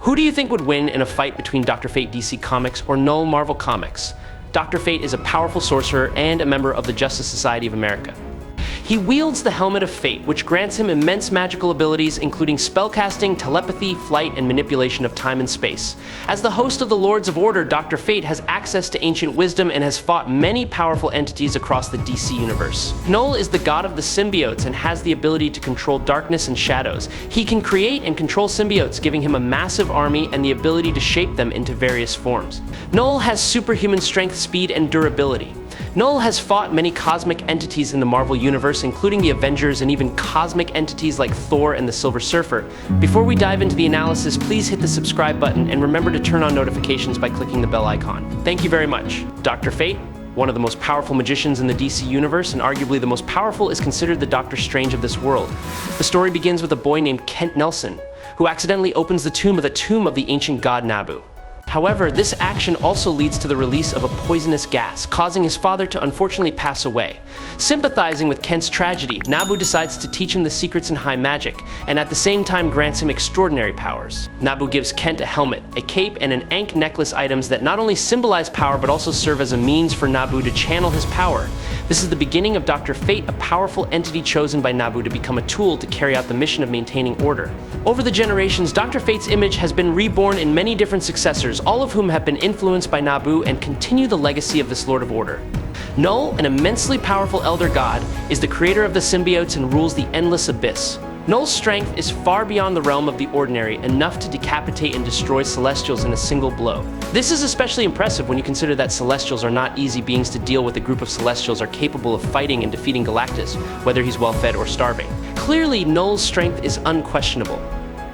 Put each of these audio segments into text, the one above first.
Who do you think would win in a fight between Dr. Fate DC Comics or Knull Marvel Comics? Dr. Fate is a powerful sorcerer and a member of the Justice Society of America. He wields the Helmet of Fate, which grants him immense magical abilities including spellcasting, telepathy, flight, and manipulation of time and space. As the host of the Lords of Order, Dr. Fate has access to ancient wisdom and has fought many powerful entities across the DC universe. Knull is the god of the symbiotes and has the ability to control darkness and shadows. He can create and control symbiotes, giving him a massive army and the ability to shape them into various forms. Knull has superhuman strength, speed, and durability. Knull has fought many cosmic entities in the Marvel Universe, including the Avengers and even cosmic entities like Thor and the Silver Surfer. Before we dive into the analysis, please hit the subscribe button and remember to turn on notifications by clicking the bell icon. Thank you very much. Dr. Fate, one of the most powerful magicians in the DC Universe, and arguably the most powerful, is considered the Doctor Strange of this world. The story begins with a boy named Kent Nelson, who accidentally opens the tomb of the ancient god Nabu. However, this action also leads to the release of a poisonous gas, causing his father to unfortunately pass away. Sympathizing with Kent's tragedy, Nabu decides to teach him the secrets in high magic, and at the same time grants him extraordinary powers. Nabu gives Kent a helmet, a cape, and an ankh necklace, items that not only symbolize power but also serve as a means for Nabu to channel his power. This is the beginning of Dr. Fate, a powerful entity chosen by Nabu to become a tool to carry out the mission of maintaining order. Over the generations, Dr. Fate's image has been reborn in many different successors, all of whom have been influenced by Nabu and continue the legacy of this Lord of Order. Knull, an immensely powerful elder god, is the creator of the symbiotes and rules the endless abyss. Knull's strength is far beyond the realm of the ordinary, enough to decapitate and destroy Celestials in a single blow. This is especially impressive when you consider that Celestials are not easy beings to deal with. A group of Celestials are capable of fighting and defeating Galactus, whether he's well-fed or starving. Clearly, Knull's strength is unquestionable.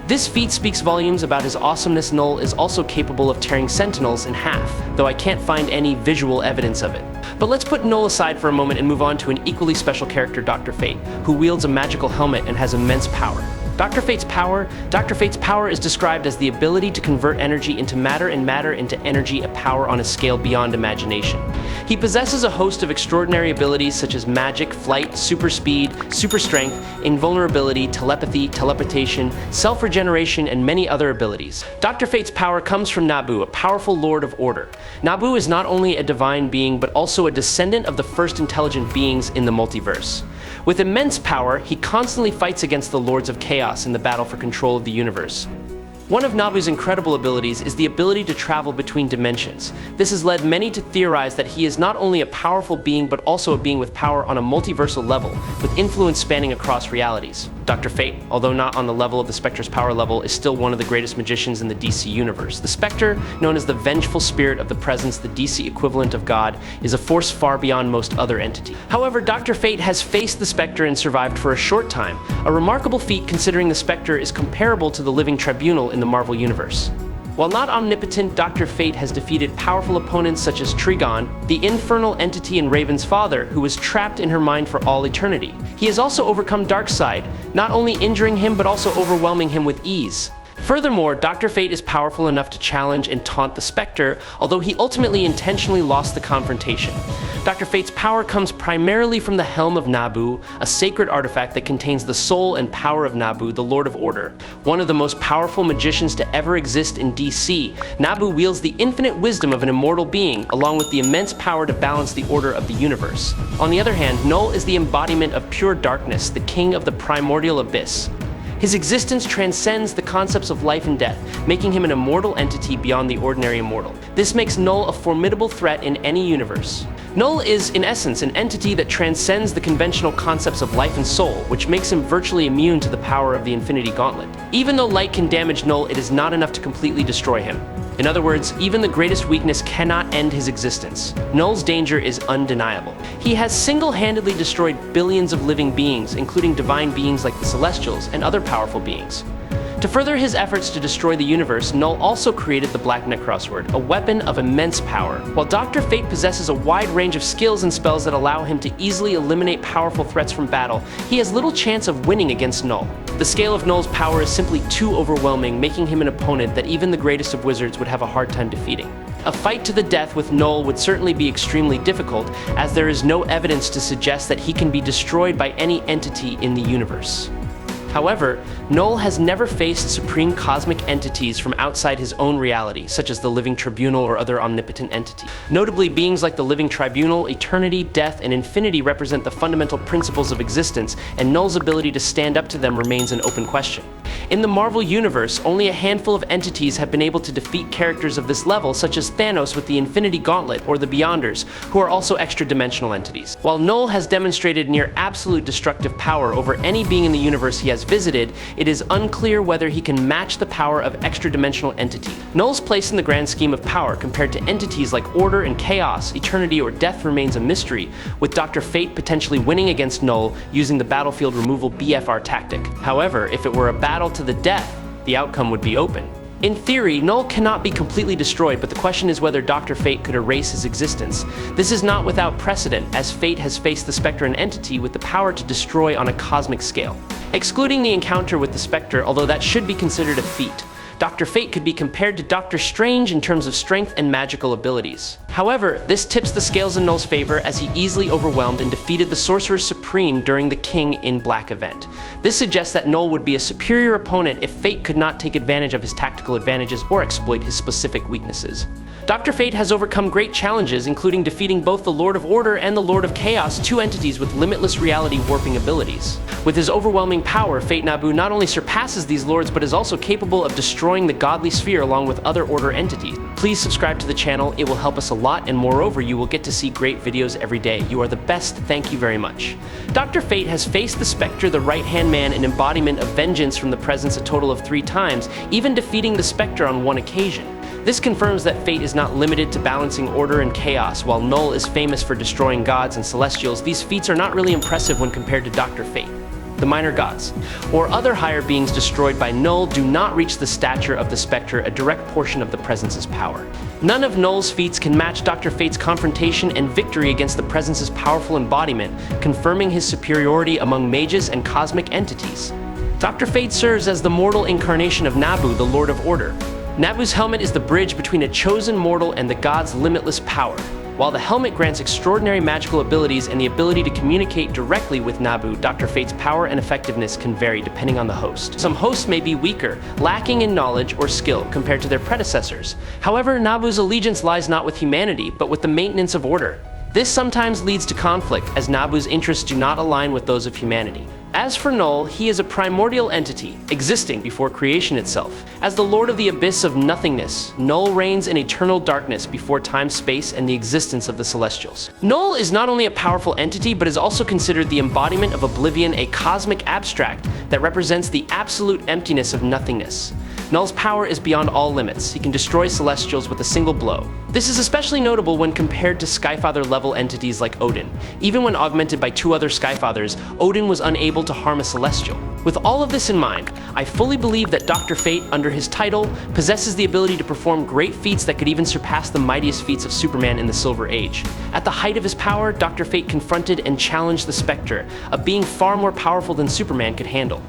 This feat speaks volumes about his awesomeness. Knull is also capable of tearing Sentinels in half, though I can't find any visual evidence of it. But let's put Knull aside for a moment and move on to an equally special character, Dr. Fate, who wields a magical helmet and has immense power. Dr. Fate's power is described as the ability to convert energy into matter and matter into energy, a power on a scale beyond imagination. He possesses a host of extraordinary abilities such as magic, flight, super speed, super strength, invulnerability, telepathy, teleportation, self-regeneration, and many other abilities. Dr. Fate's power comes from Nabu, a powerful Lord of Order. Nabu is not only a divine being, but also a descendant of the first intelligent beings in the multiverse. With immense power, he constantly fights against the Lords of Chaos in the battle for control of the universe. One of Nabu's incredible abilities is the ability to travel between dimensions. This has led many to theorize that he is not only a powerful being, but also a being with power on a multiversal level, with influence spanning across realities. Dr. Fate, although not on the level of the Spectre's power level, is still one of the greatest magicians in the DC universe. The Spectre, known as the vengeful spirit of the presence, the DC equivalent of God, is a force far beyond most other entities. However, Dr. Fate has faced the Spectre and survived for a short time, a remarkable feat considering the Spectre is comparable to the living tribunal in the Marvel Universe. While not omnipotent, Dr. Fate has defeated powerful opponents such as Trigon, the infernal entity and Raven's father, who was trapped in her mind for all eternity. He has also overcome Darkseid, not only injuring him but also overwhelming him with ease. Furthermore, Dr. Fate is powerful enough to challenge and taunt the Spectre, although he ultimately intentionally lost the confrontation. Dr. Fate's power comes primarily from the Helm of Nabu, a sacred artifact that contains the soul and power of Nabu, the Lord of Order. One of the most powerful magicians to ever exist in DC, Nabu wields the infinite wisdom of an immortal being, along with the immense power to balance the order of the universe. On the other hand, Knull is the embodiment of pure darkness, the king of the primordial abyss. His existence transcends the concepts of life and death, making him an immortal entity beyond the ordinary immortal. This makes Knull a formidable threat in any universe. Knull is, in essence, an entity that transcends the conventional concepts of life and soul, which makes him virtually immune to the power of the Infinity Gauntlet. Even though light can damage Knull, it is not enough to completely destroy him. In other words, even the greatest weakness cannot end his existence. Knull's danger is undeniable. He has single-handedly destroyed billions of living beings, including divine beings like the Celestials and other powerful beings. To further his efforts to destroy the universe, Knull also created the Black Necrosword, a weapon of immense power. While Dr. Fate possesses a wide range of skills and spells that allow him to easily eliminate powerful threats from battle, he has little chance of winning against Knull. The scale of Knull's power is simply too overwhelming, making him an opponent that even the greatest of wizards would have a hard time defeating. A fight to the death with Knull would certainly be extremely difficult, as there is no evidence to suggest that he can be destroyed by any entity in the universe. However, Knull has never faced supreme cosmic entities from outside his own reality, such as the Living Tribunal or other omnipotent entities. Notably, beings like the Living Tribunal, eternity, death, and infinity represent the fundamental principles of existence, and Knull's ability to stand up to them remains an open question. In the Marvel Universe, only a handful of entities have been able to defeat characters of this level, such as Thanos with the Infinity Gauntlet or the Beyonders, who are also extra-dimensional entities. While Knull has demonstrated near absolute destructive power over any being in the universe he has visited, it is unclear whether he can match the power of extra-dimensional entities. Knull's place in the grand scheme of power compared to entities like Order and Chaos, Eternity, or Death remains a mystery, with Dr. Fate potentially winning against Knull using the battlefield removal BFR tactic. However, if it were a battle to the death, the outcome would be open. In theory, Knull cannot be completely destroyed, but the question is whether Dr. Fate could erase his existence. This is not without precedent, as Fate has faced the Spectre, an entity with the power to destroy on a cosmic scale. Excluding the encounter with the Spectre, although that should be considered a feat, Dr. Fate could be compared to Doctor Strange in terms of strength and magical abilities. However, this tips the scales in Knull's favor, as he easily overwhelmed and defeated the Sorcerer Supreme during the King in Black event. This suggests that Knull would be a superior opponent if Fate could not take advantage of his tactical advantages or exploit his specific weaknesses. Dr. Fate has overcome great challenges, including defeating both the Lord of Order and the Lord of Chaos, two entities with limitless reality warping abilities. With his overwhelming power, Fate Nabu not only surpasses these lords, but is also capable of destroying the godly sphere along with other Order entities. Please subscribe to the channel, it will help us a lot, and moreover, you will get to see great videos every day. You are the best, thank you very much. Dr. Fate has faced the Spectre, the right-hand man, an embodiment of vengeance from the presence, a total of 3 times, even defeating the Spectre on one occasion. This confirms that Fate is not limited to balancing order and chaos. While Knull is famous for destroying gods and celestials, these feats are not really impressive when compared to Dr. Fate. The minor gods, or other higher beings destroyed by Knull, do not reach the stature of the Spectre, a direct portion of the Presence's power. None of Knull's feats can match Dr. Fate's confrontation and victory against the Presence's powerful embodiment, confirming his superiority among mages and cosmic entities. Dr. Fate serves as the mortal incarnation of Nabu, the Lord of Order. Nabu's helmet is the bridge between a chosen mortal and the god's limitless power. While the helmet grants extraordinary magical abilities and the ability to communicate directly with Nabu, Dr. Fate's power and effectiveness can vary depending on the host. Some hosts may be weaker, lacking in knowledge or skill compared to their predecessors. However, Nabu's allegiance lies not with humanity, but with the maintenance of order. This sometimes leads to conflict, as Nabu's interests do not align with those of humanity. As for Knull, he is a primordial entity, existing before creation itself. As the Lord of the Abyss of Nothingness, Knull reigns in eternal darkness before time, space, and the existence of the Celestials. Knull is not only a powerful entity, but is also considered the embodiment of oblivion, a cosmic abstract that represents the absolute emptiness of nothingness. Knull's power is beyond all limits. He can destroy Celestials with a single blow. This is especially notable when compared to Skyfather-level entities like Odin. Even when augmented by 2 other Skyfathers, Odin was unable to harm a Celestial. With all of this in mind, I fully believe that Dr. Fate, under his title, possesses the ability to perform great feats that could even surpass the mightiest feats of Superman in the Silver Age. At the height of his power, Dr. Fate confronted and challenged the Spectre, a being far more powerful than Superman could handle.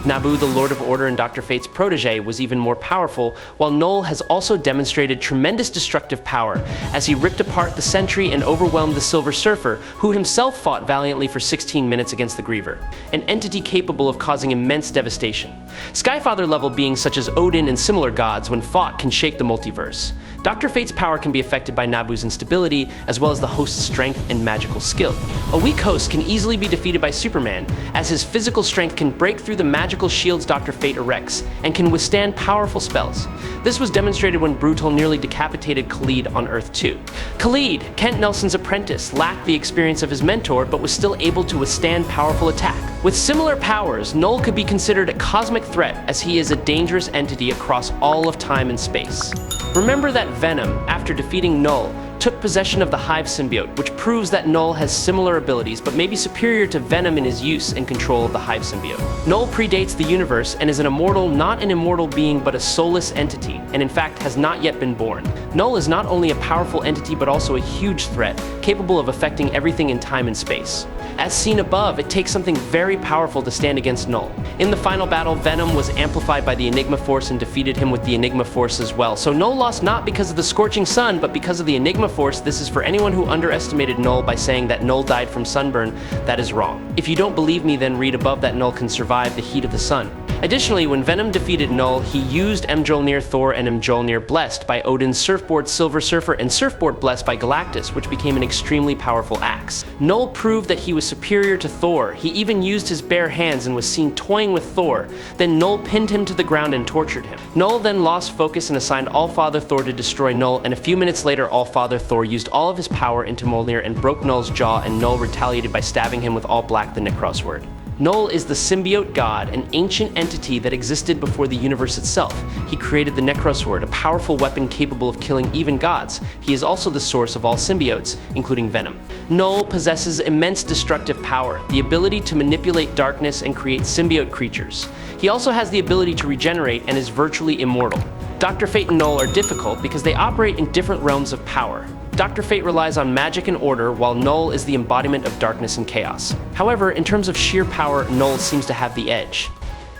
Nabu, the Lord of Order and Dr. Fate's protege, was even more powerful, while Knull has also demonstrated tremendous destructive power, as he ripped apart the Sentry and overwhelmed the Silver Surfer, who himself fought valiantly for 16 minutes against the Griever, an entity capable of causing immense devastation. Skyfather-level beings such as Odin and similar gods, when fought, can shake the multiverse. Dr. Fate's power can be affected by Nabu's instability, as well as the host's strength and magical skill. A weak host can easily be defeated by Superman, as his physical strength can break through the magical shields Dr. Fate erects, and can withstand powerful spells. This was demonstrated when Brutal nearly decapitated Khalid on Earth 2. Khalid, Kent Nelson's apprentice, lacked the experience of his mentor, but was still able to withstand powerful attack. With similar powers, Knull could be considered a cosmic threat, as he is a dangerous entity across all of time and space. Remember that Venom, after defeating Knull, took possession of the Hive symbiote, which proves that Knull has similar abilities, but may be superior to Venom in his use and control of the Hive symbiote. Knull predates the universe and is an immortal, not an immortal being, but a soulless entity, and in fact has not yet been born. Knull is not only a powerful entity, but also a huge threat, capable of affecting everything in time and space. As seen above, it takes something very powerful to stand against Knull. In the final battle, Venom was amplified by the Enigma Force and defeated him with the Enigma Force as well. So Knull lost not because of the Scorching Sun, but because of the Enigma Force. This is for anyone who underestimated Knull by saying that Knull died from sunburn. That is wrong. If you don't believe me, then read above that Knull can survive the heat of the sun. Additionally, when Venom defeated Knull, he used Mjolnir Thor and Mjolnir Blessed by Odin's Surfboard Silver Surfer and Surfboard Blessed by Galactus, which became an extremely powerful axe. Knull proved that he was superior to Thor. He even used his bare hands and was seen toying with Thor. Then Knull pinned him to the ground and tortured him. Knull then lost focus and assigned Allfather Thor to destroy Knull, and a few minutes later Allfather Thor used all of his power into Mjolnir and broke Knull's jaw, and Knull retaliated by stabbing him with All Black the Necros Word. Knull is the symbiote god, an ancient entity that existed before the universe itself. He created the Necros Sword, a powerful weapon capable of killing even gods. He is also the source of all symbiotes, including Venom. Knull possesses immense destructive power, the ability to manipulate darkness and create symbiote creatures. He also has the ability to regenerate and is virtually immortal. Dr. Fate and Knull are difficult because they operate in different realms of power. Dr. Fate relies on magic and order, while Knull is the embodiment of darkness and chaos. However, in terms of sheer power, Knull seems to have the edge.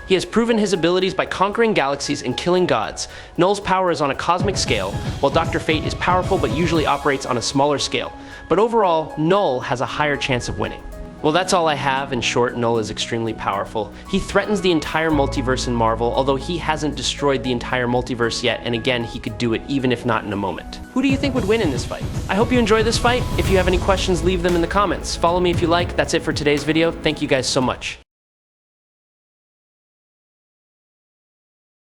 He has proven his abilities by conquering galaxies and killing gods. Knull's power is on a cosmic scale, while Dr. Fate is powerful but usually operates on a smaller scale. But overall, Knull has a higher chance of winning. Well, that's all I have. In short, Knull is extremely powerful. He threatens the entire multiverse in Marvel, although he hasn't destroyed the entire multiverse yet, and again, he could do it even if not in a moment. Who do you think would win in this fight? I hope you enjoy this fight. If you have any questions, leave them in the comments. Follow me if you like. That's it for today's video. Thank you guys so much.